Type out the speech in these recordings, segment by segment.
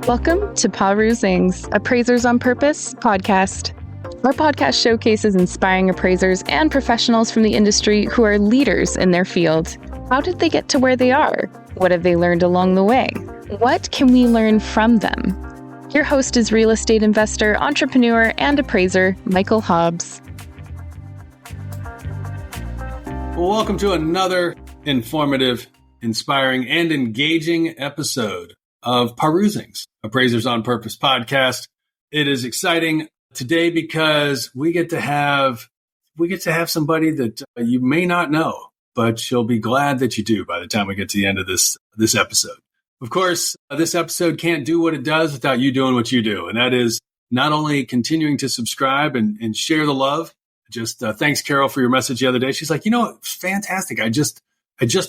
Welcome to Perusing's Appraisers on Purpose podcast. Our podcast showcases inspiring appraisers and professionals from the industry who are leaders in their field. How did they get to where they are? What have they learned along the way? What can we learn from them? Your host is real estate investor, entrepreneur, and appraiser, Michael Hobbs. Well, welcome to another informative, inspiring, and engaging episode of Perusing's Appraisers on Purpose podcast. It is exciting today because we get to have somebody that you may not know, but you'll be glad that you do by the time we get to the end of this episode. Of course, this episode can't do what it does without you doing what you do, and that is not only continuing to subscribe and share the love. Just thanks, Carol, for your message the other day. She's like, it's fantastic. I just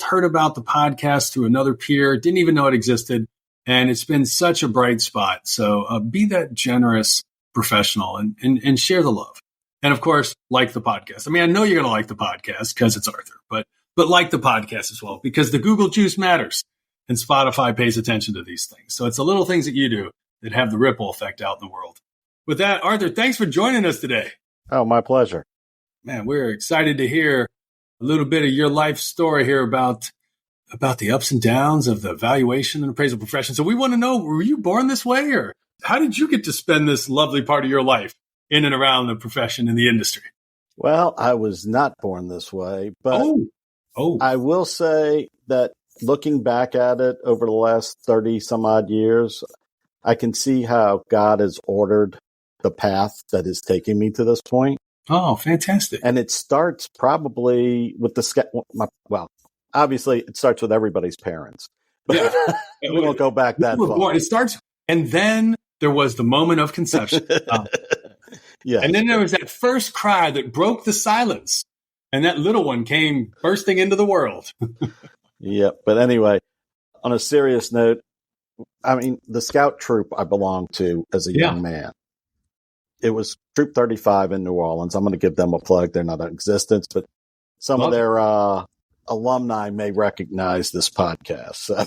heard about the podcast through another peer, didn't even know it existed. And it's been such a bright spot. So be that generous professional and share the love. And of course, like the podcast. I mean, I know you're going to like the podcast because it's Arthur, but like the podcast as well, because the Google juice matters and Spotify pays attention to these things. So it's the little things that you do that have the ripple effect out in the world. With that, Arthur, thanks for joining us today. Oh, my pleasure. Man, we're excited to hear a little bit of your life story here about the ups and downs of the valuation and appraisal profession. So we want to know, were you born this way, or how did you get to spend this lovely part of your life in and around the profession in the industry? Well, I was not born this way, but I will say that looking back at it over the last 30 some odd years, I can see how God has ordered the path that is taking me to this point. Oh, fantastic. And it starts probably with obviously it starts with everybody's parents. But we won't go back that far. It starts, and then there was the moment of conception. Yeah. And then there was that first cry that broke the silence, and that little one came bursting into the world. Yeah. But anyway, on a serious note, I mean, the scout troop I belonged to as a young man, it was Troop 35 in New Orleans. I'm going to give them a plug. They're not in existence, but some of their alumni may recognize this podcast. So.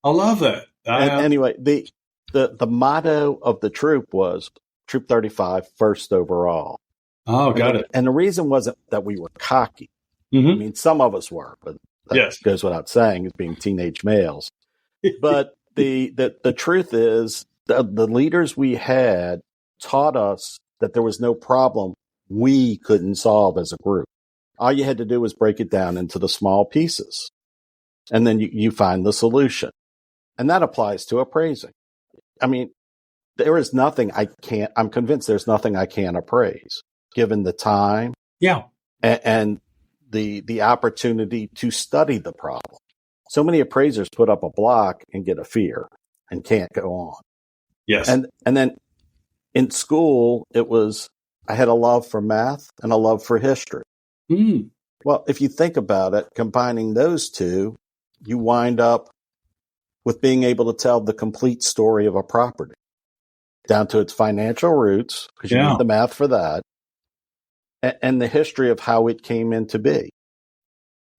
I love that. Anyway, the motto of the troop was Troop 35, first overall. Oh, got it. And the reason wasn't that we were cocky. Mm-hmm. I mean, some of us were, but that goes without saying as being teenage males. But the truth is the leaders we had taught us that there was no problem we couldn't solve as a group. All you had to do was break it down into the small pieces, and then you find the solution. And that applies to appraising. I mean, there is nothing I'm convinced there's nothing I can't appraise, given the time and the opportunity to study the problem. So many appraisers put up a block and get a fear and can't go on. Yes. And then in school, I had a love for math and a love for history. Mm. Well, if you think about it, combining those two, you wind up with being able to tell the complete story of a property down to its financial roots, because you need the math for that, and the history of how it came into be.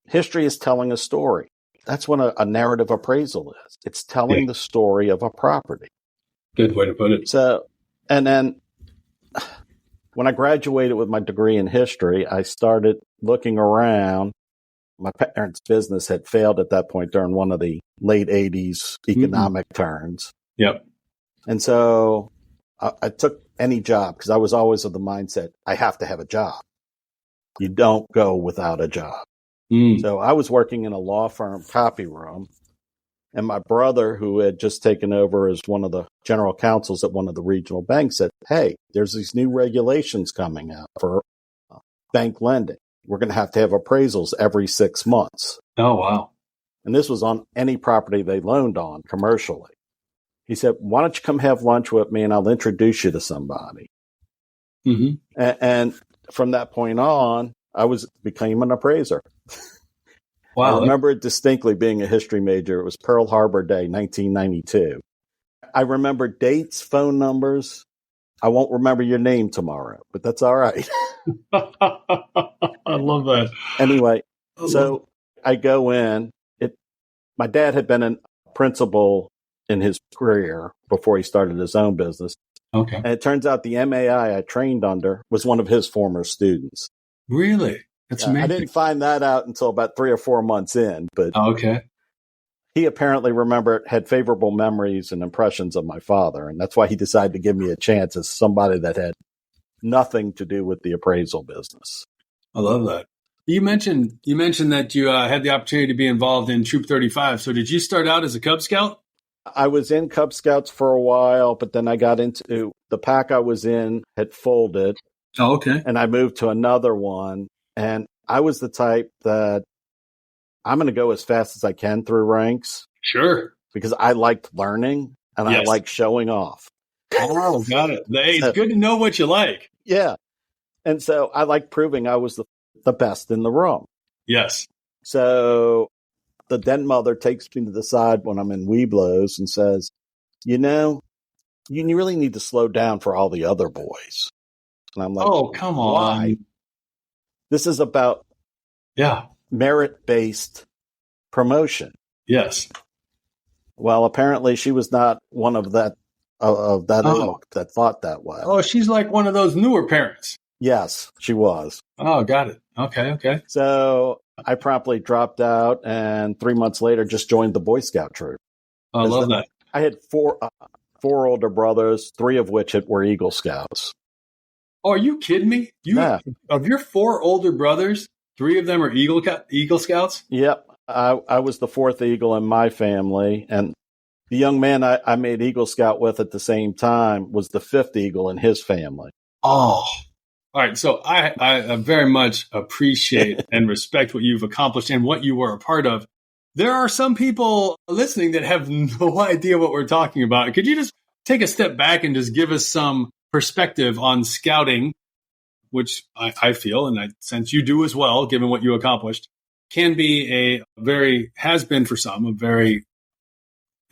History is telling a story. That's what a narrative appraisal is. It's telling the story of a property. Good way to put it. So, and then when I graduated with my degree in history, I started looking around. My parents' business had failed at that point during one of the late 80s economic turns. Yep. And so I took any job because I was always of the mindset, I have to have a job. You don't go without a job. So I was working in a law firm copy room, and my brother, who had just taken over as one of the general counsels at one of the regional banks, said, hey, there's these new regulations coming out for bank lending. We're going to have appraisals every 6 months. Oh, wow. And this was on any property they loaned on commercially. He said, why don't you come have lunch with me and I'll introduce you to somebody. Mm-hmm. And from that point on, I became an appraiser. Wow. I remember it distinctly being a history major. It was Pearl Harbor Day, 1992. I remember dates, phone numbers. I won't remember your name tomorrow, but that's all right. I love that. Anyway, so I go in. My dad had been a principal in his career before he started his own business. Okay. And it turns out the MAI I trained under was one of his former students. Really? That's amazing. I didn't find that out until about 3 or 4 months in, but okay. He apparently had favorable memories and impressions of my father, and that's why he decided to give me a chance as somebody that had nothing to do with the appraisal business. I love that. You mentioned that you had the opportunity to be involved in Troop 35. So did you start out as a Cub Scout? I was in Cub Scouts for a while, but then I got into the pack I was in had folded. Oh, okay. And I moved to another one. And I was the type that I'm going to go as fast as I can through ranks. Sure. Because I liked learning and I like showing off. Oh, got it. Hey, it's good to know what you like. Yeah. And so I like proving I was the best in the room. Yes. So the den mother takes me to the side when I'm in Weeblos and says, you really need to slow down for all the other boys. And I'm like, oh, come on. Why? This is about merit-based promotion. Yes. Well, apparently she was not one of that ilk that thought that way. Oh, she's like one of those newer parents. Yes, she was. Oh, got it. Okay. So I promptly dropped out and 3 months later just joined the Boy Scout troop. I love that. I had four older brothers, 3 of which were Eagle Scouts. Oh, are you kidding me? Of your 4 older brothers, 3 of them are Eagle Scouts? Yep. I was the 4th Eagle in my family, and the young man I made Eagle Scout with at the same time was the 5th Eagle in his family. Oh, all right. So I very much appreciate and respect what you've accomplished and what you were a part of. There are some people listening that have no idea what we're talking about. Could you just take a step back and just give us some perspective on scouting, which I feel, and I sense you do as well, given what you accomplished, can be has been for some, a very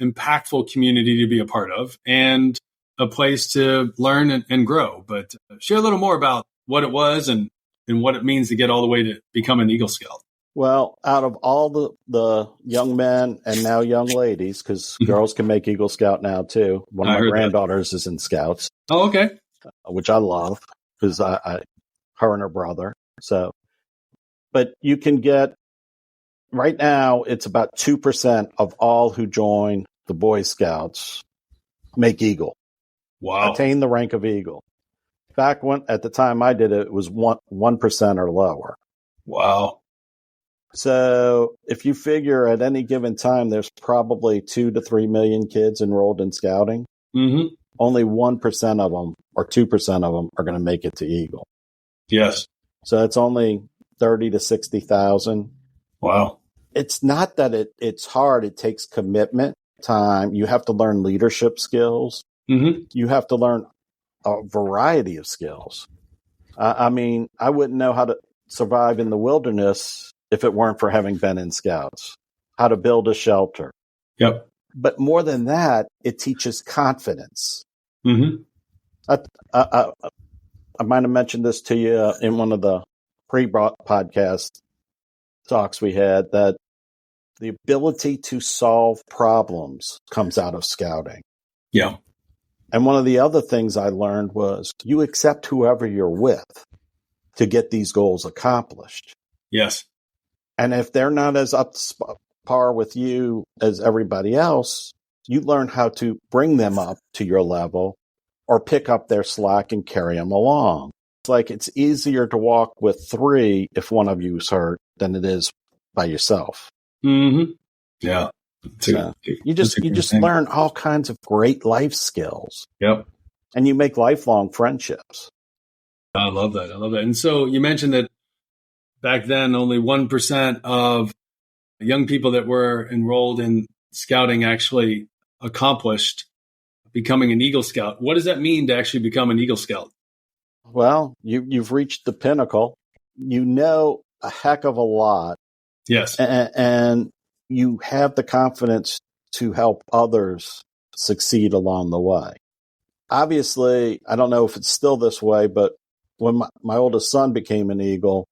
impactful community to be a part of and a place to learn and grow. But share a little more about what it was and what it means to get all the way to become an Eagle Scout. Well, out of all the young men and now young ladies, because girls can make Eagle Scout now too. One of my granddaughters is in Scouts. Oh, okay. Which I love because her and her brother. So, but you can get, right now, it's about 2% of all who join the Boy Scouts make Eagle. Wow. Attain the rank of Eagle. Back at the time I did it, it was 1% or lower. Wow. So if you figure at any given time, there's probably 2 to 3 million kids enrolled in scouting. Mm-hmm. Only 1% of them or 2% of them are going to make it to Eagle. Yes. So it's only 30 to 60,000. Wow. It's not that it's hard. It takes commitment, time. You have to learn leadership skills. Mm-hmm. You have to learn a variety of skills. I mean, I wouldn't know how to survive in the wilderness if it weren't for having been in Scouts, how to build a shelter. Yep. But more than that, it teaches confidence. Mm-hmm. I might have mentioned this to you in one of the pre-podcast talks we had, that the ability to solve problems comes out of scouting. Yeah. And one of the other things I learned was you accept whoever you're with to get these goals accomplished. Yes. And if they're not as up to par with you as everybody else, you learn how to bring them up to your level or pick up their slack and carry them along. It's like it's easier to walk with 3 if one of you is hurt than it is by yourself. Mm-hmm. Yeah. So you just learn all kinds of great life skills. Yep. And you make lifelong friendships. I love that. And so you mentioned that back then only 1% of young people that were enrolled in scouting actually accomplished becoming an Eagle Scout. What does that mean to actually become an Eagle Scout? Well, you've reached the pinnacle. You know a heck of a lot. Yes. And you have the confidence to help others succeed along the way. Obviously, I don't know if it's still this way, but when my oldest son became an Eagle,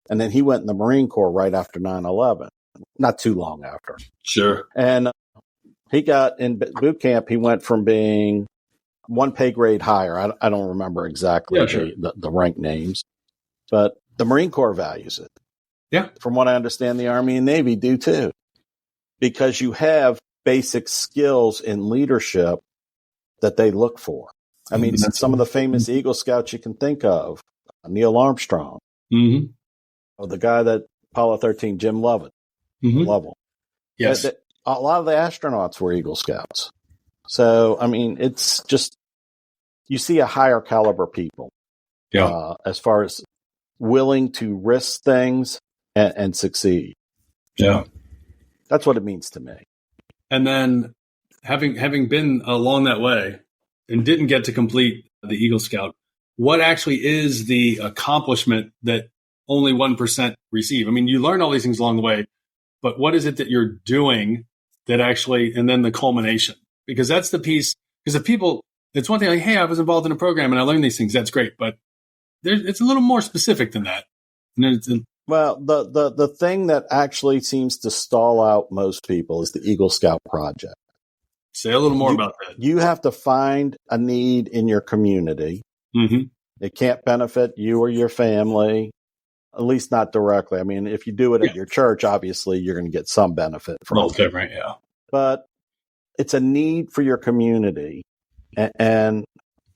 and then he went in the Marine Corps right after 9/11, not too long after. Sure. And He got in boot camp. He went from being one pay grade higher. I don't remember exactly the rank names, but the Marine Corps values it. Yeah. From what I understand, the Army and Navy do too, because you have basic skills in leadership that they look for. I mean, some of the famous Eagle Scouts you can think of, Neil Armstrong, or the guy that Apollo 13, Jim Lovell. Yes. A lot of the astronauts were Eagle Scouts. So, I mean, it's just, you see a higher caliber people as far as willing to risk things and succeed. Yeah. That's what it means to me. And then having been along that way and didn't get to complete the Eagle Scout, what actually is the accomplishment that only 1% receive? I mean, you learn all these things along the way, but what is it that you're doing that actually, and then the culmination? Because that's the piece, because the people, it's one thing like, hey, I was involved in a program and I learned these things. That's great. But it's a little more specific than that. Well, the thing that actually seems to stall out most people is the Eagle Scout project. Say a little more about that. You have to find a need in your community. It can't benefit you or your family, at least not directly. I mean, if you do it at your church, obviously you're going to get some benefit from it. Right, yeah. But it's a need for your community, and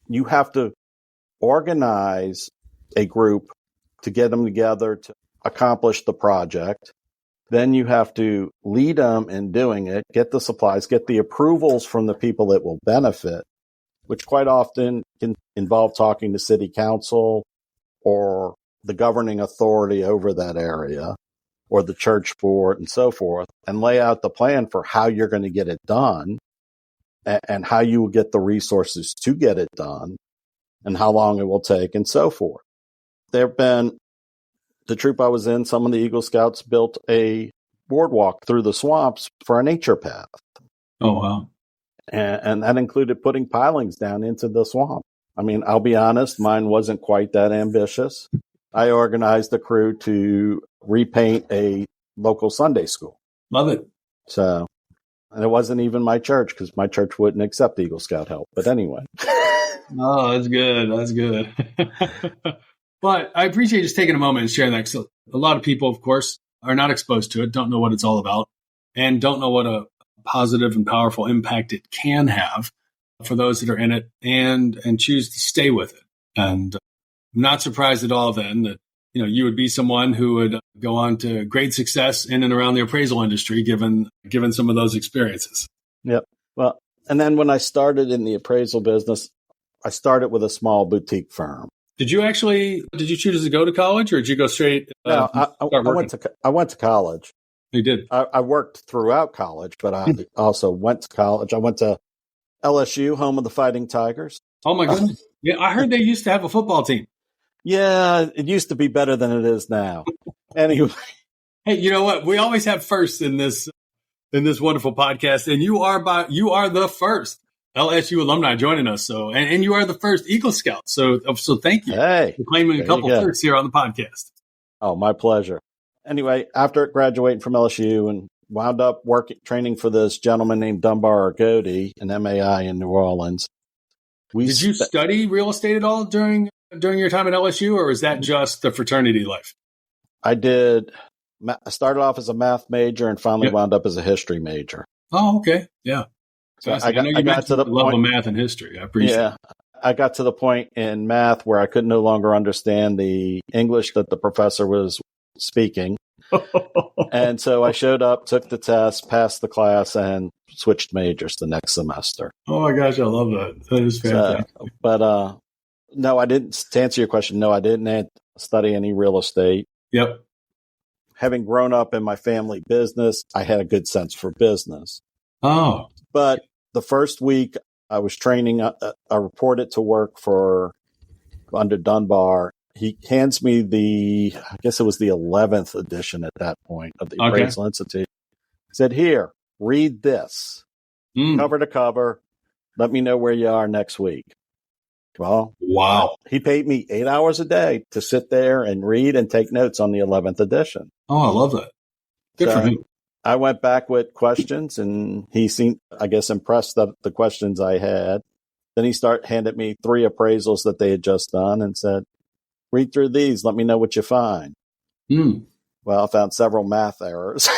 you have to organize a group to get them together to accomplish the project. Then you have to lead them in doing it, get the supplies, get the approvals from the people that will benefit, which quite often can involve talking to city council or the governing authority over that area or the church board and so forth, and lay out the plan for how you're going to get it done and how you will get the resources to get it done and how long it will take and so forth. There have been, the troop I was in, some of the Eagle Scouts built a boardwalk through the swamps for a nature path. Oh, wow. And that included putting pilings down into the swamp. I mean, I'll be honest, mine wasn't quite that ambitious. I organized the crew to repaint a local Sunday school. Love it. So, and it wasn't even my church because my church wouldn't accept Eagle Scout help. But anyway. Oh, that's good. That's good. But I appreciate just taking a moment and sharing that. So a lot of people, of course, are not exposed to it, don't know what it's all about, and don't know what a positive and powerful impact it can have for those that are in it and choose to stay with it. And I'm not surprised at all then that, you know, you would be someone who would go on to great success in and around the appraisal industry, given some of those experiences. Yep. Well, and then when I started in the appraisal business, I started with a small boutique firm. Did you choose to go to college or did you go straight? No, I went to college. You did? I worked throughout college, but I also went to college. I went to LSU, home of the Fighting Tigers. Oh my goodness. Yeah. I heard they used to have a football team. Yeah. It used to be better than it is now. Anyway. Hey, you know what? We always have firsts in this wonderful podcast, and you are the first LSU alumni joining us. So, and you are the first Eagle Scout. So thank you for claiming a couple firsts here on the podcast. Oh, my pleasure. Anyway, after graduating from LSU and wound up training for this gentleman named Dunbar Argoti, an MAI in New Orleans. Did you study real estate at all during your time at LSU, or is that just the fraternity life? I did. I started off as a math major and finally wound up as a history major. Oh, okay. Yeah. So I got to the love point of math and history. I appreciate it. I got to the point in math where I could no longer understand the English that the professor was speaking. And so I showed up, took the test, passed the class, and switched majors the next semester. Oh my gosh, I love that. That is fantastic. But no, I didn't. To answer your question, no, I didn't study any real estate. Yep. Having grown up in my family business, I had a good sense for business. Oh. But the first week I was training, I reported to work under Dunbar. He hands me I guess it was the 11th edition at that point of the Appraisal Institute. He said, here, read this cover to cover. Let me know where you are next week. Well, wow. He paid me 8 hours a day to sit there and read and take notes on the 11th edition. Oh, I love that. Good for him. I went back with questions, and he seemed, I guess, impressed at the questions I had. Then he handed me 3 appraisals that they had just done and said, read through these. Let me know what you find. Well, I found several math errors.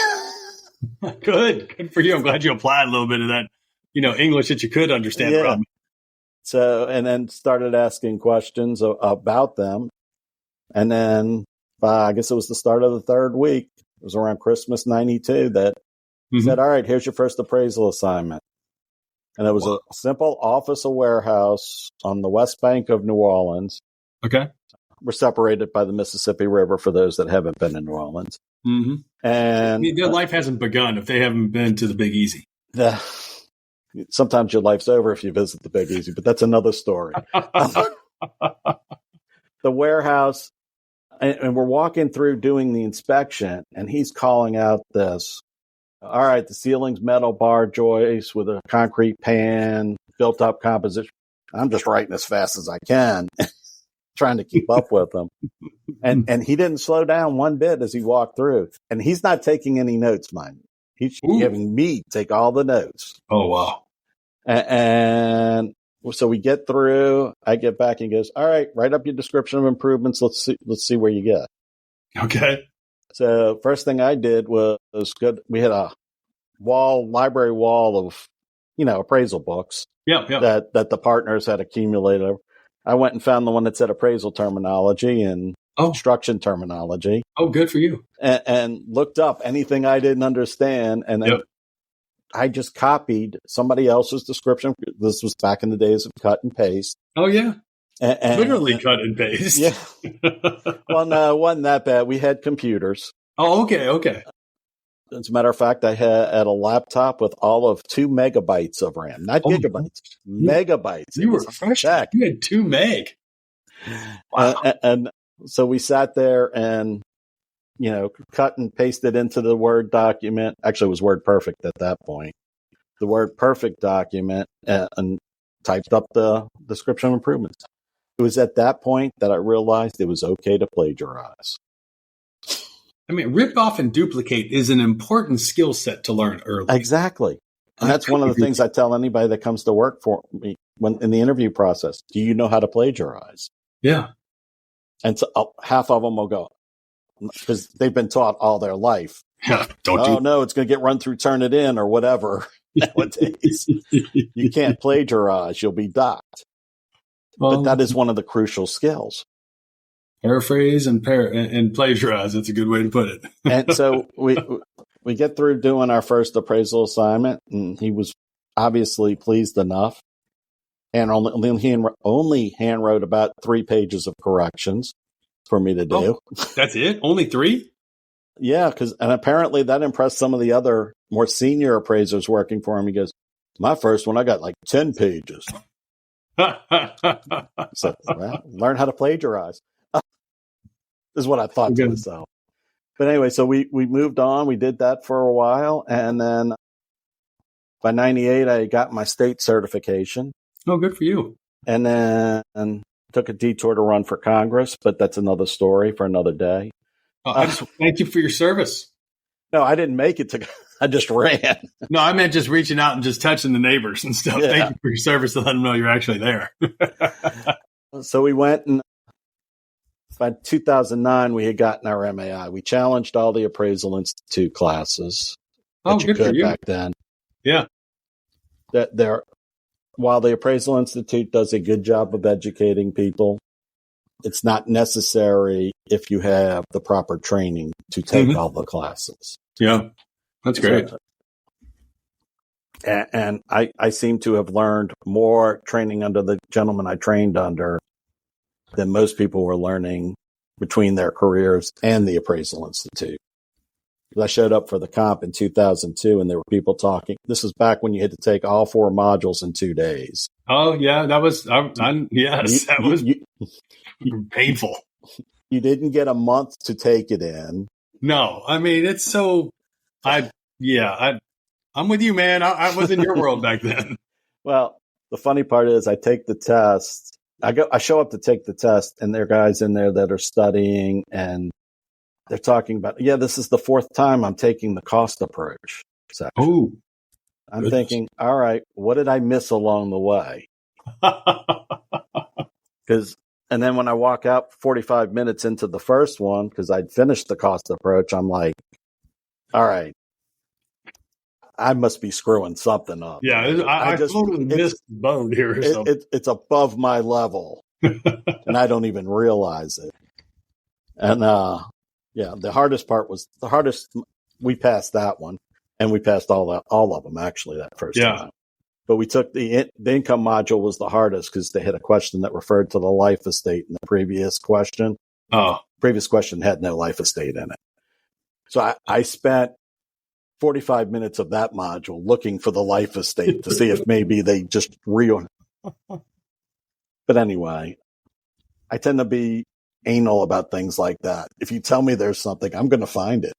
Good for you. I'm glad you applied a little bit of that, English that you could understand. Yeah. So, and then started asking questions about them. And then I guess it was the start of the 3rd week. It was around Christmas 92 that said, all right, here's your first appraisal assignment. And it was a simple office or warehouse on the west bank of New Orleans. Okay. We're separated by the Mississippi River for those that haven't been in New Orleans. And their life hasn't begun if they haven't been to the Big Easy. Sometimes your life's over if you visit the Big Easy, but that's another story. The warehouse, and we're walking through doing the inspection, and he's calling out this, all right, the ceiling's metal bar joist with a concrete pan, built up composition. I'm just writing as fast as I can, trying to keep up with him. And he didn't slow down one bit as he walked through. And he's not taking any notes, mind you. He's giving me take all the notes. Oh, wow. And so we get through. I get back and he goes, all right, write up your description of improvements. Let's see where you get. Okay. So first thing I did was good. We had a library wall of, appraisal books. That the partners had accumulated. I went and found the one that said appraisal terminology and construction terminology. Oh, good for you. And looked up anything I didn't understand. And then I just copied somebody else's description. This was back in the days of cut and paste. Oh, yeah. And literally cut and paste. Yeah. Well, no, it wasn't that bad. We had computers. Oh, okay. As a matter of fact, I had a laptop with all of 2 megabytes of RAM, not gigabytes, megabytes. You were fresh. You had 2 meg. Wow. And so we sat there and, cut and pasted into the Word document. Actually, it was WordPerfect at that point. The WordPerfect document and typed up the description of improvements. It was at that point that I realized it was okay to plagiarize. I mean, rip off and duplicate is an important skill set to learn early. Exactly. And that's one of the things I tell anybody that comes to work for me in the interview process. Do you know how to plagiarize? Yeah. And so half of them will go, because they've been taught all their life. Yeah, no, it's going to get run through Turnitin or whatever. Nowadays, you can't plagiarize. You'll be docked. But that is one of the crucial skills. Paraphrase and plagiarize. That's a good way to put it. And so we get through doing our first appraisal assignment, and he was obviously pleased enough. And only hand wrote about 3 pages of corrections for me to do. That's it? Only 3? Yeah, and apparently that impressed some of the other more senior appraisers working for him. He goes, my first one, I got like 10 pages. So, learn how to plagiarize. Is what I thought to myself. But anyway, so we moved on. We did that for a while. And then by 98, I got my state certification. Oh, good for you. And then took a detour to run for Congress, but that's another story for another day. Thank you for your service. No, I didn't make it I just ran. No, I meant just reaching out and just touching the neighbors and stuff. Yeah. Thank you for your service to let them know you're actually there. So we went, and by 2009, we had gotten our MAI. We challenged all the Appraisal Institute classes that you could back then. Yeah. While the Appraisal Institute does a good job of educating people, it's not necessary if you have the proper training to take all the classes. Yeah, that's great. And I seem to have learned more training under the gentleman I trained under than most people were learning between their careers and the Appraisal Institute. I showed up for the comp in 2002, and there were people talking. This is back when you had to take all 4 modules in 2 days. Oh, yeah, that was painful. You didn't get a month to take it in. No, I mean, it's so, I'm with you, man. I was in your world back then. Well, the funny part is I take the test. I show up to take the test, and there are guys in there that are studying, and they're talking about, this is the fourth time I'm taking the cost approach section. Oh, I'm thinking, all right, what did I miss along the way? And then when I walk out 45 minutes into the first one, because I'd finished the cost approach, I'm like, all right, I must be screwing something up. Yeah, I just totally missed the boat here. It's above my level, and I don't even realize it. And the hardest part was we passed that one, and we passed all of them actually that first time. But we took the income module was the hardest because they had a question that referred to the life estate in the previous question. Oh, previous question had no life estate in it. So I spent 45 minutes of that module looking for the life estate to see if maybe they just But anyway, I tend to be anal about things like that. If you tell me there's something, I'm going to find it.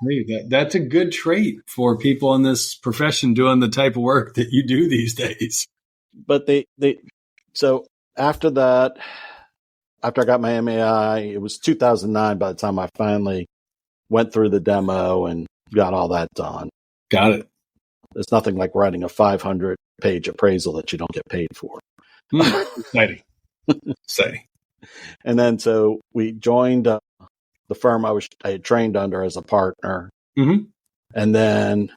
Hey, that's a good trait for people in this profession doing the type of work that you do these days. But so after that, after I got my MAI, it was 2009 by the time I finally went through the demo and got all that done. Got it. There's nothing like writing a 500-page appraisal that you don't get paid for. Exciting. And then so we joined the firm I had trained under as a partner. Mm-hmm. And then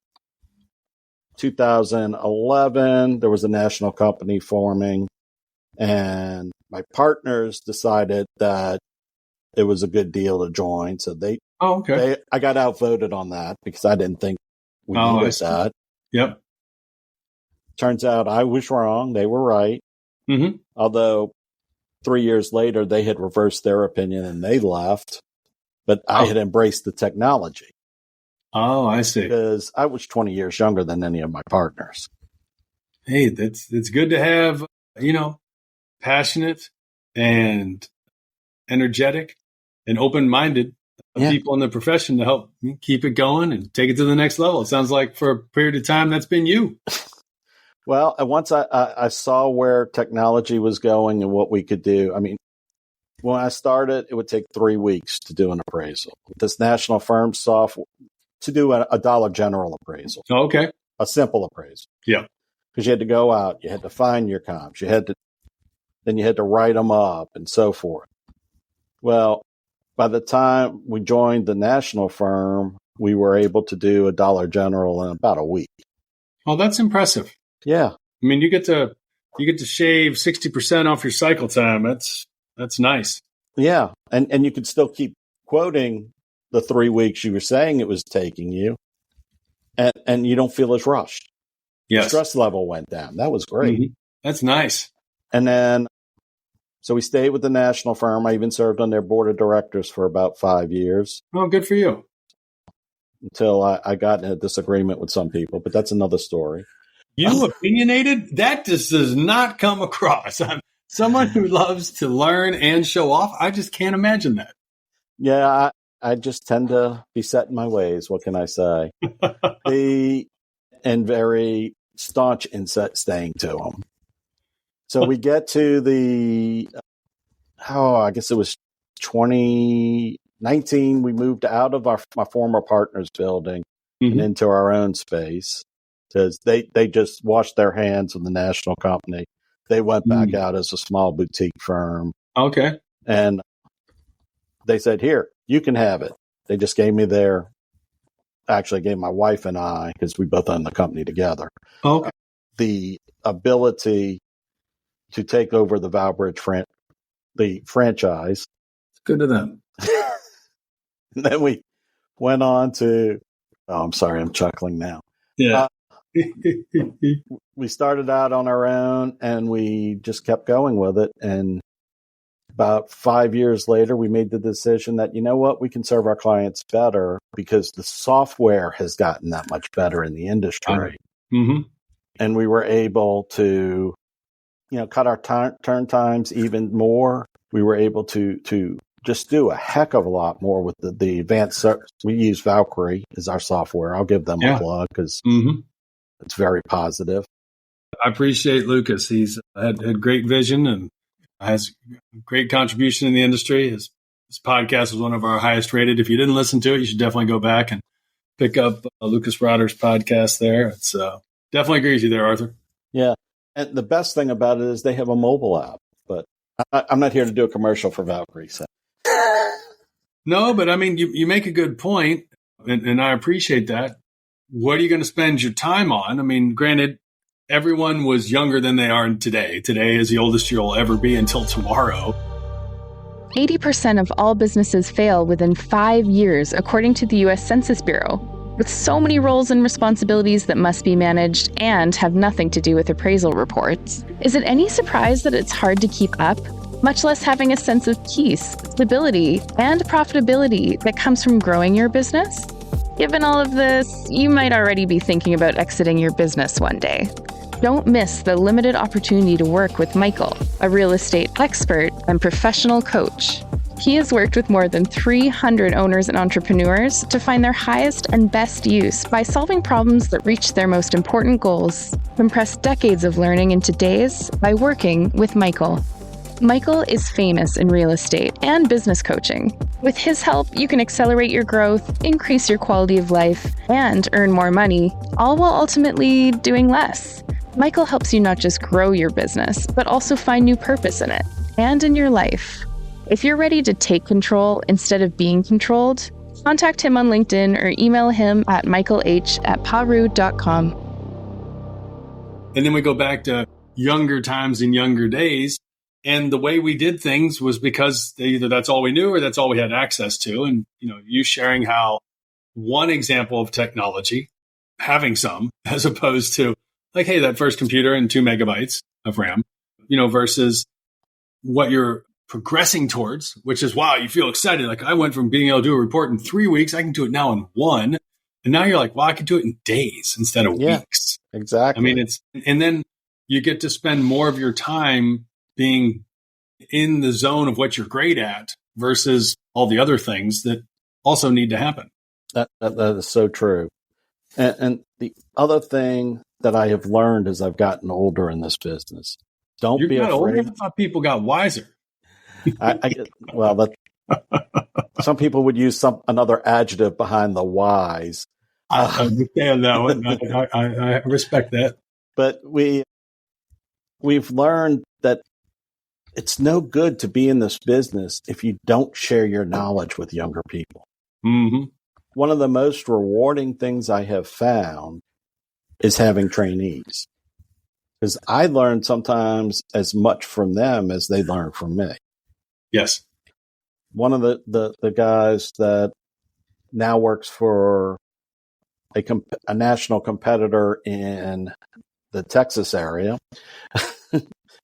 2011, there was a national company forming, and my partners decided that it was a good deal to join. So I got outvoted on that because I didn't think we needed that. Yep. Turns out I was wrong. They were right. Mm-hmm. Although 3 years later, they had reversed their opinion and they left. But I had embraced the technology. Oh, I see. Because I was 20 years younger than any of my partners. Hey, it's good to have, passionate and energetic and open-minded people in the profession to help keep it going and take it to the next level. It sounds like for a period of time, that's been you. Well, once I saw where technology was going and what we could do, I mean, when I started, it would take 3 weeks to do an appraisal. With this national firm software, to do a Dollar General appraisal. Oh, okay. A simple appraisal. Yeah. Because you had to go out, you had to find your comps, then you had to write them up and so forth. Well, by the time we joined the national firm, we were able to do a Dollar General in about a week. Oh, that's impressive. Yeah. I mean, you get to shave 60% off your cycle time. That's nice. Yeah. And you could still keep quoting the 3 weeks you were saying it was taking you, and you don't feel as rushed. Yes. The stress level went down. That was great. Mm-hmm. That's nice. And then, so we stayed with the national firm. I even served on their board of directors for about 5 years. Oh, good for you. Until I got in a disagreement with some people, but that's another story. You opinionated? That just does not come across. I'm someone who loves to learn and show off. I just can't imagine that. Yeah, I just tend to be set in my ways. What can I say? And very staunch in staying to them. So we get to I guess it was 2019. We moved out of my former partner's building and into our own space because they just washed their hands of the national company. They went back out as a small boutique firm. Okay. And they said, here, you can have it. They just gave me gave my wife and I, because we both own the company together, the ability to take over the Valbridge the franchise. Good to them. And then we went on to, I'm sorry, I'm chuckling now. Yeah. We started out on our own and we just kept going with it. And about 5 years later, we made the decision that, you know what, we can serve our clients better because the software has gotten that much better in the industry. And we were able to, cut our turn times even more. We were able to just do a heck of a lot more with the advanced. We use Valkyrie as our software. I'll give them a plug because it's very positive. I appreciate Lucas. He's had great vision and has great contribution in the industry. Has This podcast is one of our highest rated. If you didn't listen to it, you should definitely go back and pick up Lucas Broder's podcast there. It's definitely agree with you there, Arthur. Yeah. And the best thing about it is they have a mobile app, but I'm not here to do a commercial for Valkyrie. So. No, but I mean, you make a good point, and I appreciate that. What are you going to spend your time on? I mean, granted, everyone was younger than they are today. Today is the oldest you'll ever be until tomorrow. 80% of all businesses fail within 5 years, according to the U.S. Census Bureau. With so many roles and responsibilities that must be managed and have nothing to do with appraisal reports, is it any surprise that it's hard to keep up, much less having a sense of peace, stability, and profitability that comes from growing your business? Given all of this, you might already be thinking about exiting your business one day. Don't miss the limited opportunity to work with Michael, a real estate expert and professional coach. He has worked with more than 300 owners and entrepreneurs to find their highest and best use by solving problems that reach their most important goals. Compress decades of learning into days by working with Michael. Michael is famous in real estate and business coaching. With his help, you can accelerate your growth, increase your quality of life, and earn more money, all while ultimately doing less. Michael helps you not just grow your business, but also find new purpose in it and in your life. If you're ready to take control instead of being controlled, contact him on LinkedIn or email him at michaelh@paru.com. And then we go back to younger times and younger days. And the way we did things was because either that's all we knew or that's all we had access to. And, you sharing how one example of technology, having some, as opposed to like, hey, that first computer and 2 megabytes of RAM, versus what you're progressing towards, which is, wow, you feel excited. Like I went from being able to do a report in 3 weeks. I can do it now in 1. And now you're like, well, I can do it in days instead of weeks. Exactly. I mean, and then you get to spend more of your time being in the zone of what you're great at versus all the other things that also need to happen. That is so true. And the other thing that I have learned as I've gotten older in this business, don't be afraid. Older? I thought people got wiser. Some people would use another adjective behind the wise. I understand that one. I respect that. But we've learned that it's no good to be in this business if you don't share your knowledge with younger people. Mm-hmm. One of the most rewarding things I have found is having trainees, because I learn sometimes as much from them as they learn from me. Yes. One of the guys that now works for a national competitor in the Texas area,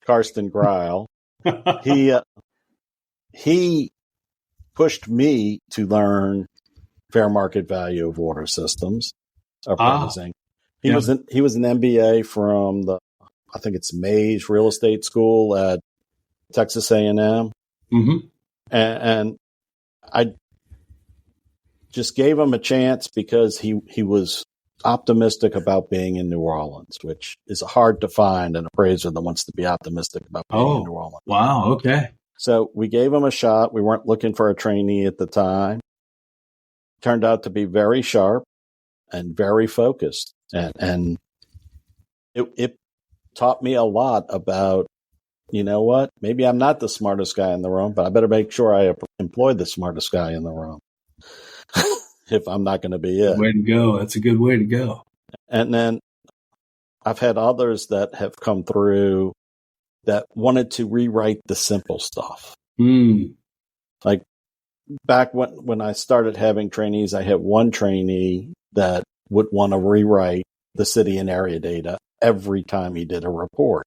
Karsten Greil, he pushed me to learn fair market value of water systems appraising. He was an MBA from I think it's Mays Real Estate School at Texas A&M. Mm-hmm. And I just gave him a chance because he was optimistic about being in New Orleans, which is hard to find an appraiser that wants to be optimistic about being in New Orleans. Wow. Okay. So we gave him a shot. We weren't looking for a trainee at the time. Turned out to be very sharp and very focused. And it taught me a lot about, you know what, maybe I'm not the smartest guy in the room, but I better make sure I employ the smartest guy in the room if I'm not going to be it. Way to go. That's a good way to go. And then I've had others that have come through that wanted to rewrite the simple stuff. Like back when I started having trainees, I had one trainee that would want to rewrite the city and area data every time he did a report.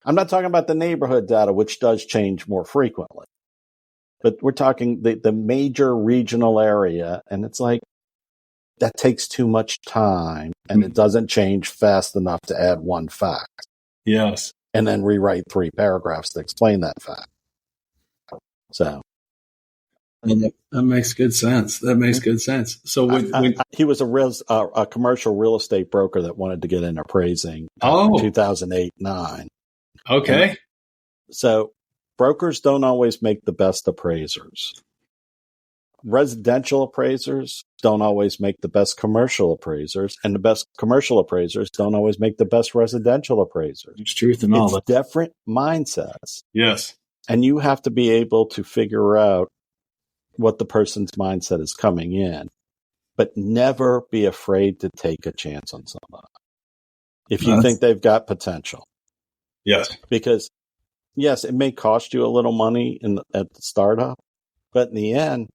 I'm not talking about the neighborhood data, which does change more frequently, but we're talking the major regional area. And it's like, that takes too much time and it doesn't change fast enough to add one fact. Yes. And then rewrite 3 paragraphs to explain that fact. So. That makes good sense. That makes good sense. So when he was a commercial real estate broker that wanted to get in appraising in 2008-9. Okay. And so brokers don't always make the best appraisers. Residential appraisers don't always make the best commercial appraisers, and the best commercial appraisers don't always make the best residential appraisers. There's truth in all that. It's different mindsets. Yes. And you have to be able to figure out what the person's mindset is coming in, but never be afraid to take a chance on somebody if you think they've got potential. Yes. Because, yes, it may cost you a little money at the startup, but in the end,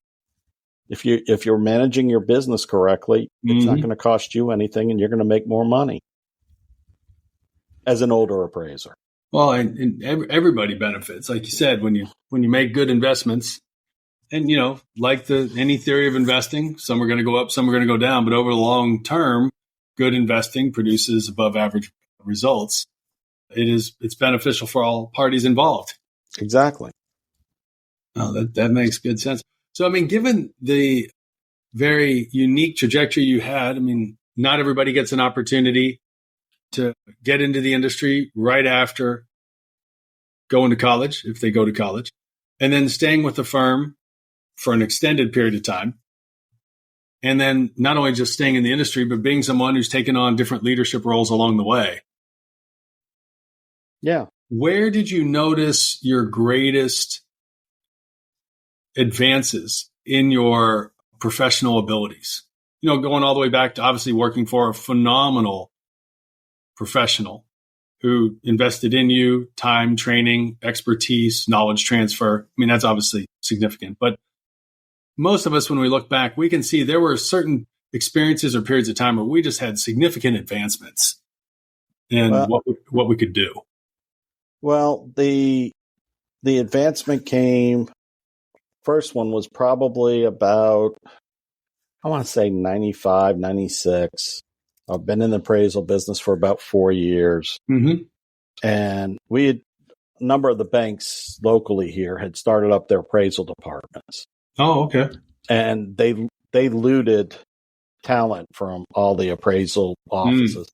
if you're managing your business correctly, it's not going to cost you anything, and you're going to make more money as an older appraiser. Well, and everybody benefits, like you said, when you make good investments, and like any theory of investing, some are going to go up, some are going to go down, but over the long term, good investing produces above average results. It's beneficial for all parties involved. Exactly. Oh, that makes good sense. So, I mean, given the very unique trajectory you had, I mean, not everybody gets an opportunity to get into the industry right after going to college, if they go to college, and then staying with the firm for an extended period of time. And then not only just staying in the industry, but being someone who's taken on different leadership roles along the way. Yeah. Where did you notice your greatest advances in your professional abilities? Going all the way back to obviously working for a phenomenal professional who invested in you, time, training, expertise, knowledge transfer. I mean, that's obviously significant. But most of us, when we look back, we can see there were certain experiences or periods of time where we just had significant advancements in what we could do. Well, the advancement came, first one was probably about, I want to say 95, 96. I've been in the appraisal business for about 4 years. Mm-hmm. And a number of the banks locally here had started up their appraisal departments. Oh, okay. And they looted talent from all the appraisal offices.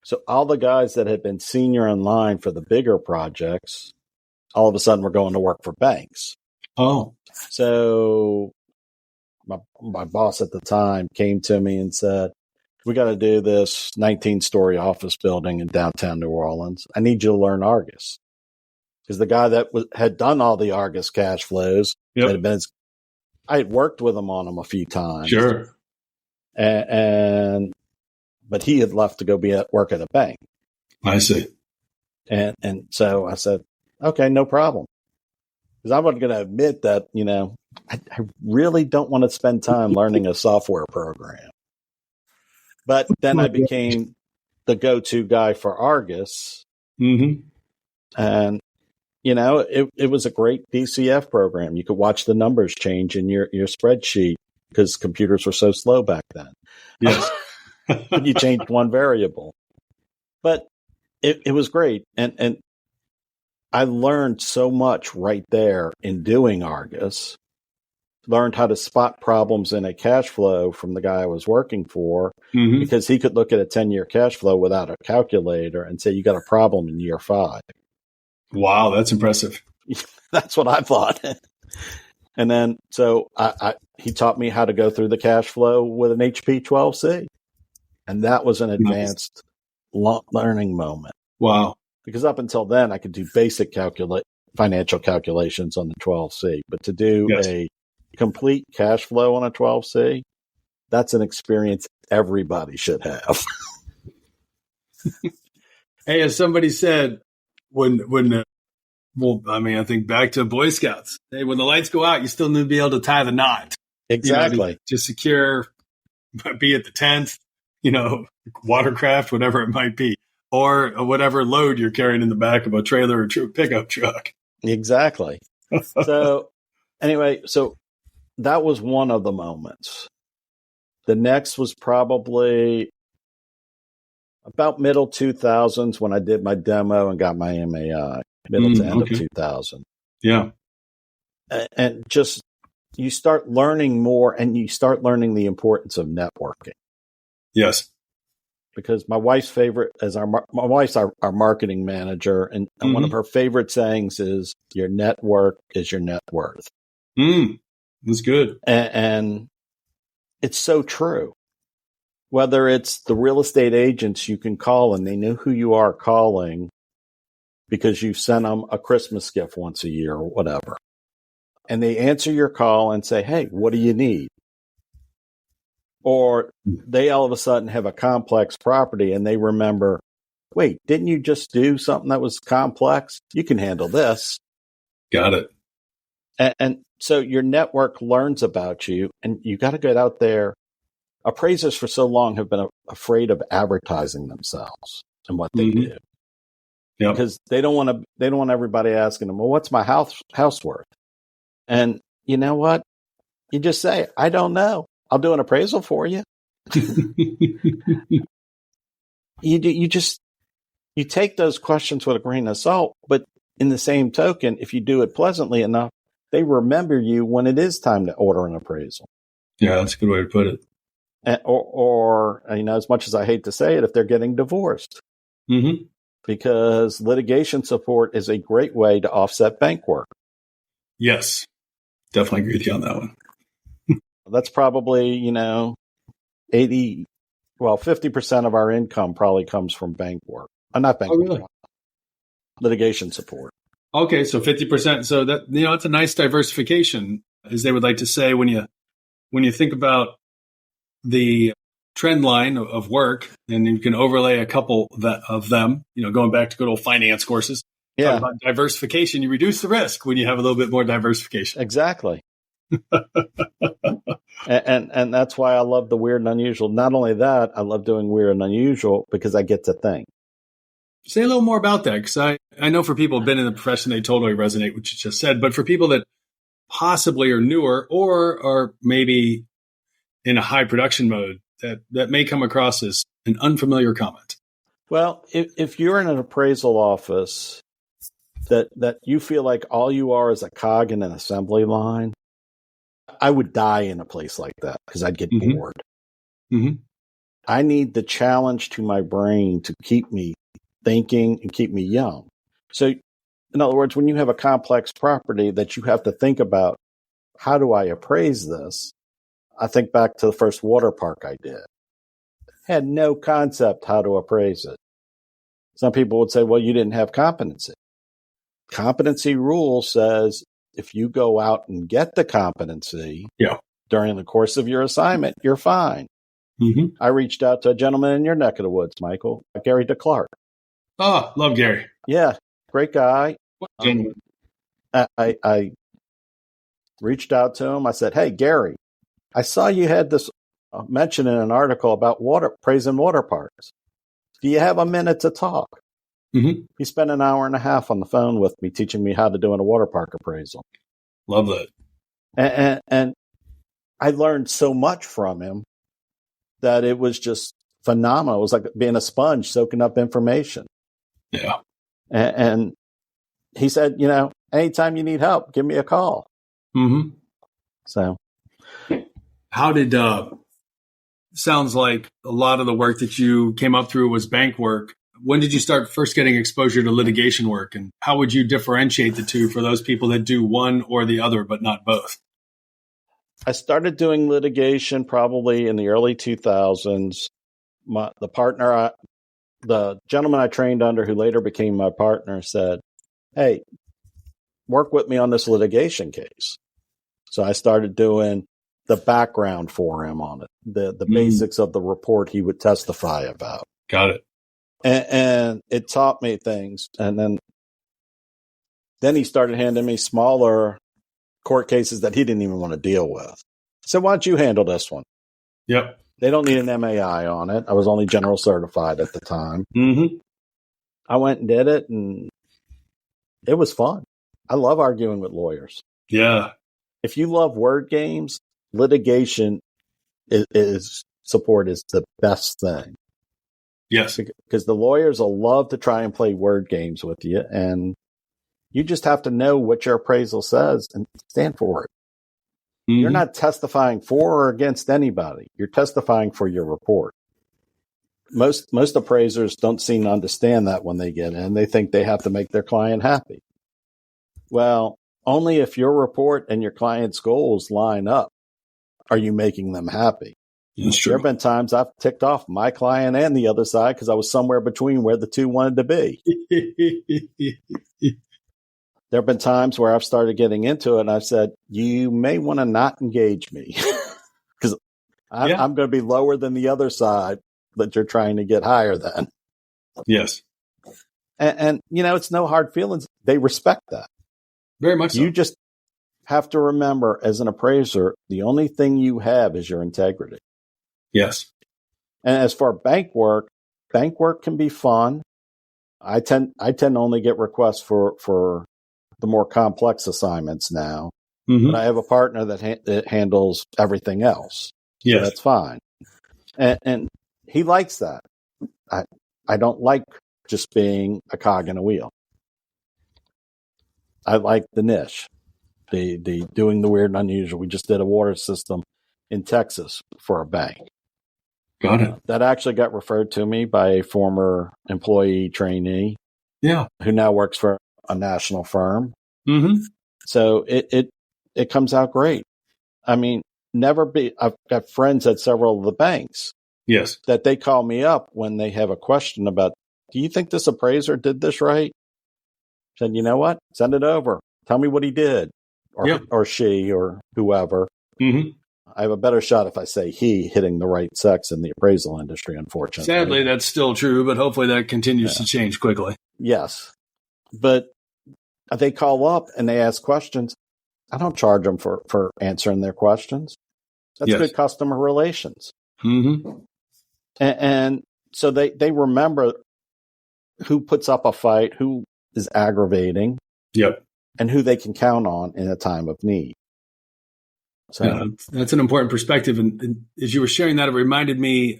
So all the guys that had been senior in line for the bigger projects, all of a sudden were going to work for banks. Oh. So my boss at the time came to me and said, we got to do this 19-story office building in downtown New Orleans. I need you to learn Argus. Because the guy that had done all the Argus cash flows, I had worked with him on them a few times. Sure. But he had left to go be at work at a bank. I see. And so I said, okay, no problem. Because I wasn't going to admit that, I really don't want to spend time learning a software program. But then I became the go-to guy for Argus. Mm-hmm. And, it was a great DCF program. You could watch the numbers change in your spreadsheet because computers were so slow back then. Yes. And you changed one variable. But it was great. And I learned so much right there in doing Argus. Learned how to spot problems in a cash flow from the guy I was working for, because he could look at a 10-year cash flow without a calculator and say, you got a problem in year 5. Wow, that's impressive. That's what I thought. And then, so he taught me how to go through the cash flow with an HP 12C. And that was an advanced learning moment. Wow. Because up until then, I could do basic financial calculations on the 12C. But to do a complete cash flow on a 12C, that's an experience everybody should have. Hey, as somebody said, I think back to Boy Scouts. Hey, when the lights go out, you still need to be able to tie the knot. Exactly. To secure, be it the tent, watercraft, whatever it might be, or whatever load you're carrying in the back of a trailer or pickup truck. Exactly. So anyway, that was one of the moments. The next was probably about middle 2000s when I did my demo and got my MAI, middle to end of 2000. Yeah. And just, you start learning more, and you start learning the importance of networking. Yes. because my wife's favorite is my wife's our marketing manager, and one of her favorite sayings is, "Your network is your net worth." That's good, and it's so true. Whether it's the real estate agents you can call and they know who you are calling because you've sent them a Christmas gift once a year or whatever, and they answer your call and say, "Hey, what do you need?" Or they all of a sudden have a complex property and they remember, "Wait, didn't you just do something that was complex? You can handle this." Got it. And so your network learns about you, and you got to get out there. Appraisers for so long have been afraid of advertising themselves and what they do, because they don't want everybody asking them, "Well, what's my house worth?" And you know what? You just say, "I don't know. I'll do an appraisal for you." You take those questions with a grain of salt, but in the same token, if you do it pleasantly enough, they remember you when it is time to order an appraisal. Yeah, that's a good way to put it. Or as much as I hate to say it, if they're getting divorced, because litigation support is a great way to offset bank work. Yes, definitely agree with you on that one. That's probably 50% of our income probably comes from bank work. Not bank work, litigation support. Okay, so 50%. So that it's a nice diversification, as they would like to say when you think about the trend line of work, and you can overlay a couple of them, going back to good old finance courses. Yeah. Talk about diversification, you reduce the risk when you have a little bit more diversification. Exactly. and that's why I love the weird and unusual. Not only that, I love doing weird and unusual because I get to think. Say a little more about that, because I know for people who've been in the profession, they totally resonate with what you just said. But for people that possibly are newer or are maybe in a high production mode, that may come across as an unfamiliar comment. Well, if you're in an appraisal office that you feel like all you are is a cog in an assembly line, I would die in a place like that because I'd get bored. I need the challenge to my brain to keep me thinking and keep me young. So, in other words, when you have a complex property that you have to think about, how do I appraise this? I think back to the first water park I did. Had no concept how to appraise it. Some people would say, "Well, you didn't have competency." Competency rule says if you go out and get the competency during the course of your assignment, you're fine. I reached out to a gentleman in your neck of the woods, Michael, Gary DeClark. Oh, love Gary. Yeah, great guy. I reached out to him. I said, "Hey, Gary, I saw you had this mention in an article about appraising water parks. Do you have a minute to talk?" He spent an hour and a half on the phone with me teaching me how to do a water park appraisal. Love that. And I learned so much from him that it was just phenomenal. It was like being a sponge soaking up information. Yeah. And he said, anytime you need help, give me a call. So how did, sounds like a lot of the work that you came up through was bank work. When did you start first getting exposure to litigation work, and how would you differentiate the two for those people that do one or the other, but not both? I started doing litigation probably in the early 2000s. The gentleman I trained under, who later became my partner, said, "Hey, work with me on this litigation case." So I started doing the background for him on it, the basics of the report he would testify about. Got it. And it taught me things. And then he started handing me smaller court cases that he didn't even want to deal with. So why don't you handle this one? Yep. They don't need an MAI on it. I was only general certified at the time. I went and did it, and it was fun. I love arguing with lawyers. Yeah. If you love word games, litigation support is the best thing. Yes. Because the lawyers will love to try and play word games with you, and you just have to know what your appraisal says and stand for it. You're not testifying for or against anybody. You're testifying for your report. most appraisers don't seem to understand that when they get in. They think they have to make their client happy. Well, only if your report and your client's goals line up are you making them happy. That's true. There have been times I've ticked off my client and the other side because I was somewhere between where the two wanted to be. There have been times where I've started getting into it and I've said, you may want to not engage me because I'm going to be lower than the other side that you're trying to get higher than. Yes. And it's no hard feelings. They respect that. Very much so. You just have to remember, as an appraiser, the only thing you have is your integrity. Yes. And as for bank work can be fun. I tend to only get requests for the more complex assignments now. Mm-hmm. But I have a partner that handles everything else. Yes. So that's fine. And he likes that. I don't like just being a cog in a wheel. I like the niche, the doing the weird and unusual. We just did a water system in Texas for a bank. Got it. That actually got referred to me by a former employee trainee. Yeah. Who now works for a national firm. Mm-hmm. So it comes out great. I mean, I've got friends at several of the banks. Yes. That they call me up when they have a question about, do you think this appraiser did this right? I said, you know what? Send it over. Tell me what he did, or she, or whoever. Mm-hmm. I have a better shot if I say he hitting the right sex in the appraisal industry, unfortunately. Sadly, that's still true, but hopefully that continues to change quickly. Yes. But they call up and they ask questions. I don't charge them for answering their questions. That's good customer relations. Mm-hmm. And so they remember who puts up a fight, who is aggravating, and who they can count on in a time of need. So that's an important perspective. And as you were sharing that, it reminded me,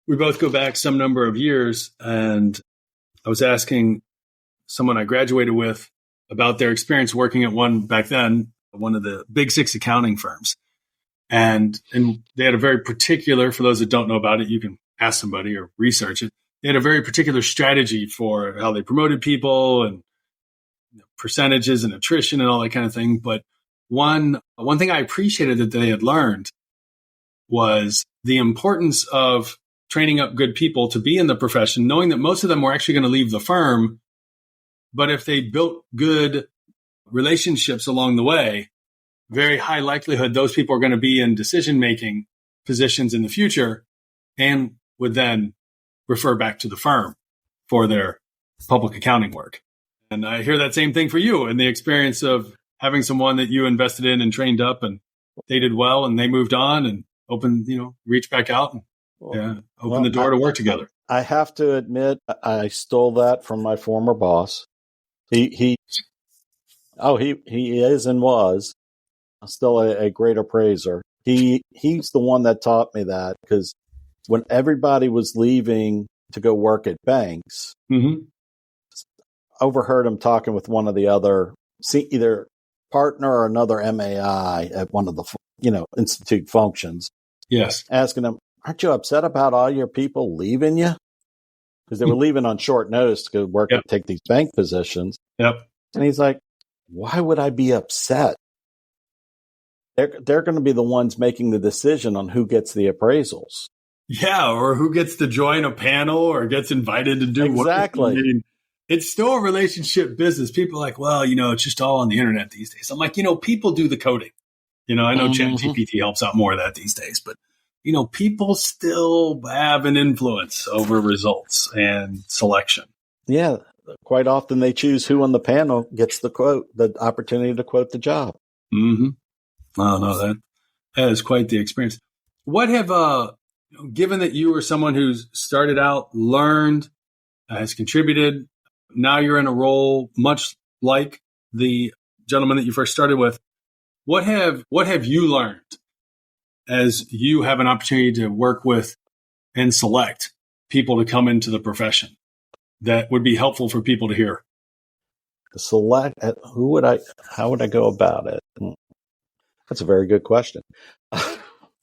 we both go back some number of years, and I was asking someone I graduated with about their experience working at one of the big six accounting firms. And they had a very particular, for those that don't know about it, you can ask somebody or research it. They had a very particular strategy for how they promoted people and percentages and attrition and all that kind of thing. But one thing I appreciated that they had learned was the importance of training up good people to be in the profession, knowing that most of them were actually going to leave the firm. But if they built good relationships along the way, very high likelihood those people are going to be in decision-making positions in the future and would then refer back to the firm for their public accounting work. And I hear that same thing for you and the experience of having someone that you invested in and trained up and they did well and they moved on and reached back out and opened the door to work together. I have to admit, I stole that from my former boss. He is and was still a great appraiser. He's the one that taught me that, because when everybody was leaving to go work at banks, mm-hmm. overheard him talking with one of the other, either partner or another MAI at one of the institute functions. Yes, asking him, "Aren't you upset about all your people leaving you?" Because they were leaving on short notice to go work and take these bank positions. Yep. And he's like, "Why would I be upset? They're going to be the ones making the decision on who gets the appraisals." Yeah, or who gets to join a panel or gets invited to do exactly. Work. I mean, it's still a relationship business. People are like, well, it's just all on the internet these days. I'm like, people do the coding. I know mm-hmm. ChatGPT helps out more of that these days, but people still have an influence over results and selection. Yeah, quite often they choose who on the panel gets the opportunity to quote the job. Mm-hmm. Oh, no, that is quite the experience. What have, given that you were someone who's started out, learned, has contributed, now you're in a role much like the gentleman that you first started with, what have you learned as you have an opportunity to work with and select people to come into the profession that would be helpful for people to hear? How would I go about it? That's a very good question.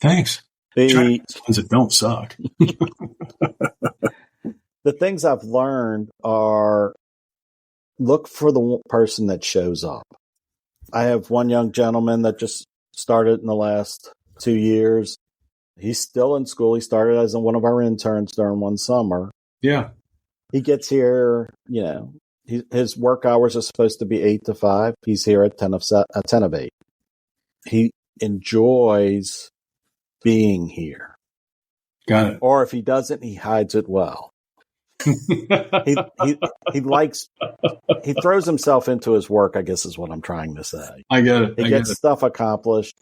Thanks. The ones that don't suck. The things I've learned are look for the person that shows up. I have one young gentleman that just started in the last 2 years. He's still in school. He started as one of our interns during one summer. Yeah. He gets here, his work hours are supposed to be 8 to 5. He's here at 10 of 8. He enjoys being here. Got it. Or if he doesn't, he hides it well. he throws himself into his work, I guess is what I'm trying to say. I get it. He gets stuff accomplished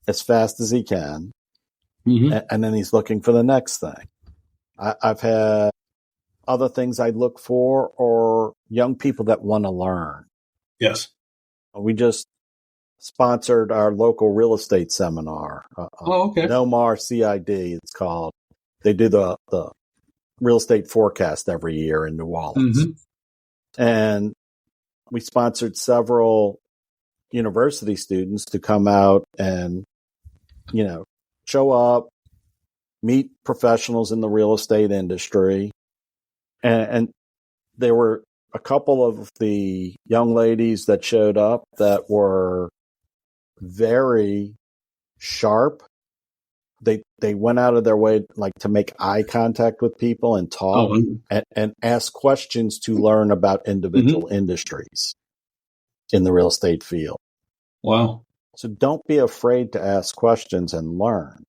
as fast as he can, and then he's looking for the next thing. I've had other things I look for, or young people that want to learn. Yes. We just sponsored our local real estate seminar. Okay. NOMAR CID, it's called. They do the real estate forecast every year in New Orleans. And we sponsored several university students to come out and, show up, meet professionals in the real estate industry. And there were a couple of the young ladies that showed up that were very sharp. They went out of their way to make eye contact with people and talk and ask questions to learn about individual industries in the real estate field. Wow. So don't be afraid to ask questions and learn.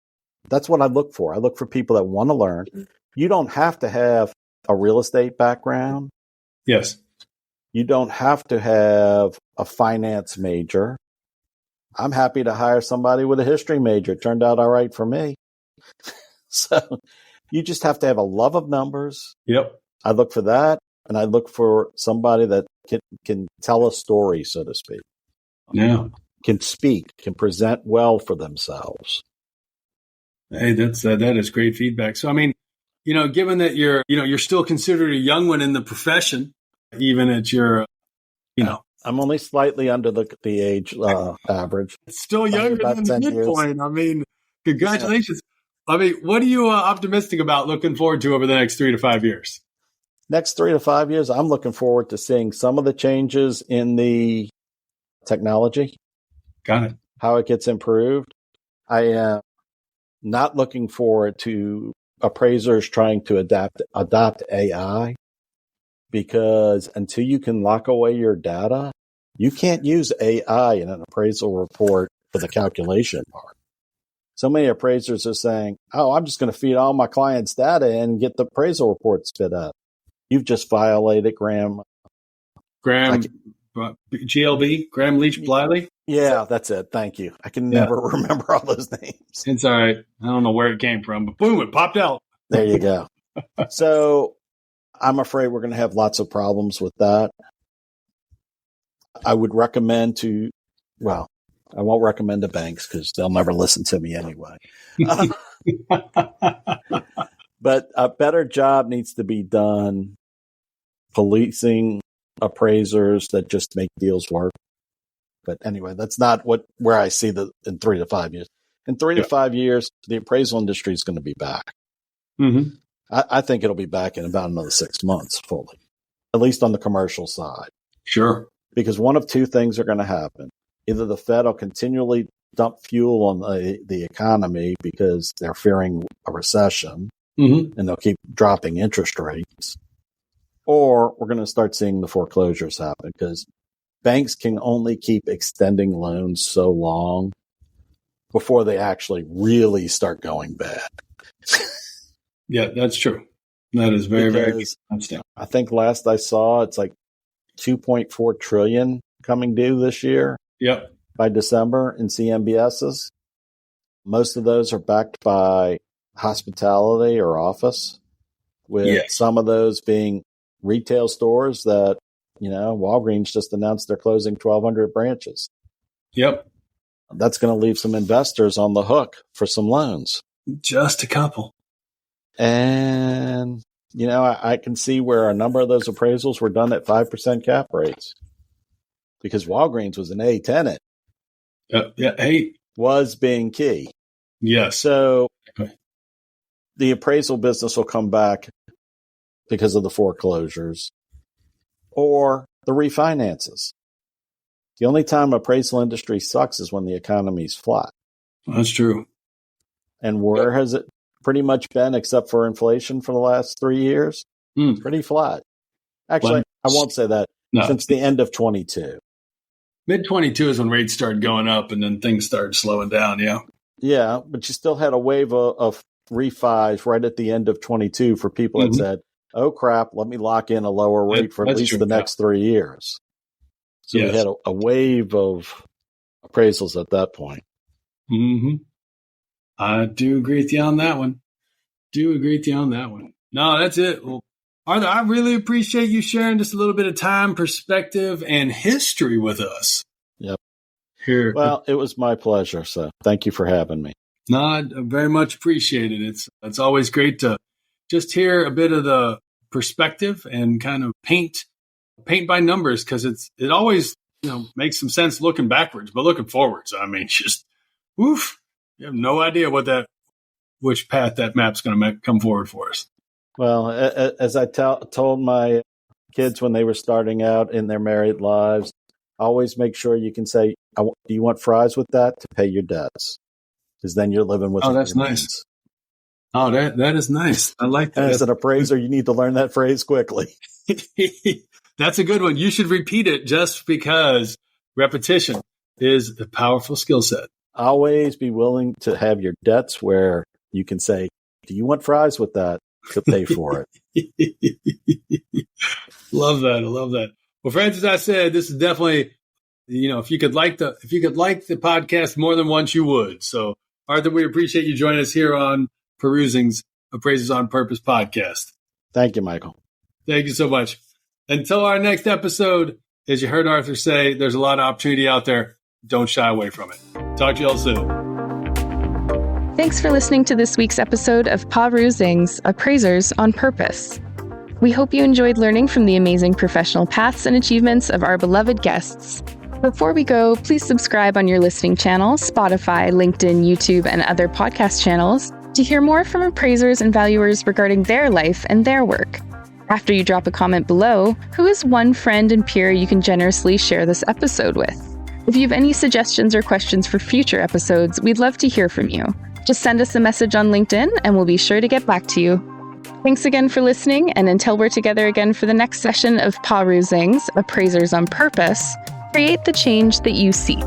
That's what I look for. I look for people that want to learn. You don't have to have a real estate background. Yes. You don't have to have a finance major. I'm happy to hire somebody with a history major. It turned out all right for me. So you just have to have a love of numbers. Yep. I look for that. And I look for somebody that can tell a story, so to speak. Yeah. Can speak, can present well for themselves. Hey, that is great feedback. So, I mean, given that you're still considered a young one in the profession, even at your, I'm only slightly under the age average. It's still younger than the midpoint. I mean, congratulations. Yeah. I mean, what are you optimistic about looking forward to over the next 3 to 5 years? Next 3 to 5 years, I'm looking forward to seeing some of the changes in the technology. Got it. How it gets improved. I am not looking forward to appraisers trying to adopt AI, because until you can lock away your data, you can't use AI in an appraisal report for the calculation part. So many appraisers are saying, I'm just going to feed all my clients' data and get the appraisal report spit out. You've just violated Graham GLB, Graham Leach Bliley? Yeah, that's it. Thank you. I can never remember all those names. It's all right. I don't know where it came from, but boom, it popped out. There you go. So I'm afraid we're going to have lots of problems with that. I would recommend I won't recommend to banks because they'll never listen to me anyway. But a better job needs to be done policing appraisers that just make deals work. But anyway, that's not where I see in 3 to 5 years. In 3 to 5 years, the appraisal industry is going to be back. I think it'll be back in about another 6 months fully, at least on the commercial side. Sure. Because one of two things are going to happen. Either the Fed will continually dump fuel on the economy because they're fearing a recession, and they'll keep dropping interest rates, or we're going to start seeing the foreclosures happen because banks can only keep extending loans so long before they actually really start going bad. Yeah, that's true. That is very, very good. I think last I saw, it's like $2.4 trillion coming due this year. Yep. By December in CMBSs. Most of those are backed by hospitality or office, with some of those being retail stores that, Walgreens just announced they're closing 1,200 branches. Yep. That's going to leave some investors on the hook for some loans. Just a couple. And, I can see where a number of those appraisals were done at 5% cap rates because Walgreens was an A tenant. Hey. Was being key. Yes. So the appraisal business will come back because of the foreclosures or the refinances. The only time appraisal industry sucks is when the economy's flat. That's true. And where has it pretty much been except for inflation for the last 3 years? It's pretty flat. Actually, I won't say that. No. Since the end of 22. Mid-22 is when rates started going up and then things started slowing down, yeah. Yeah, but you still had a wave of refis right at the end of 22 for people that said, oh, crap, let me lock in a lower rate for at least the next 3 years. So we had a wave of appraisals at that point. I do agree with you on that one. No, that's it. Well, Arthur, I really appreciate you sharing just a little bit of time, perspective, and history with us. Yep. Here. Well, it was my pleasure. So thank you for having me. No, I very much appreciate it. It's always great to just hear a bit of the perspective and kind of paint by numbers, because it always makes some sense looking backwards, but looking forwards, I mean, just woof. You have no idea which path that map's going to come forward for us. Well, as I told my kids when they were starting out in their married lives, always make sure you can say, do you want fries with that to pay your debts? Because then you're living with. Oh, that's nice. Oh, that is nice. I like that. As an appraiser, you need to learn that phrase quickly. That's a good one. You should repeat it just because repetition is a powerful skill set. Always be willing to have your debts where you can say, do you want fries with that to pay for it? Love that. I love that. Well, friends, as I said, this is definitely, if you could like the podcast more than once, you would. So, Arthur, we appreciate you joining us here on Perusing's Appraisers on Purpose podcast. Thank you, Michael. Thank you so much. Until our next episode, as you heard Arthur say, there's a lot of opportunity out there. Don't shy away from it. Talk to you all soon. Thanks for listening to this week's episode of Perusing's Appraisers on Purpose. We hope you enjoyed learning from the amazing professional paths and achievements of our beloved guests. Before we go, please subscribe on your listening channel, Spotify, LinkedIn, YouTube, and other podcast channels to hear more from appraisers and valuers regarding their life and their work. After you drop a comment below, who is one friend and peer you can generously share this episode with? If you have any suggestions or questions for future episodes, we'd love to hear from you. Just send us a message on LinkedIn and we'll be sure to get back to you. Thanks again for listening, and until we're together again for the next session of Perusing's Appraisers on Purpose, create the change that you seek.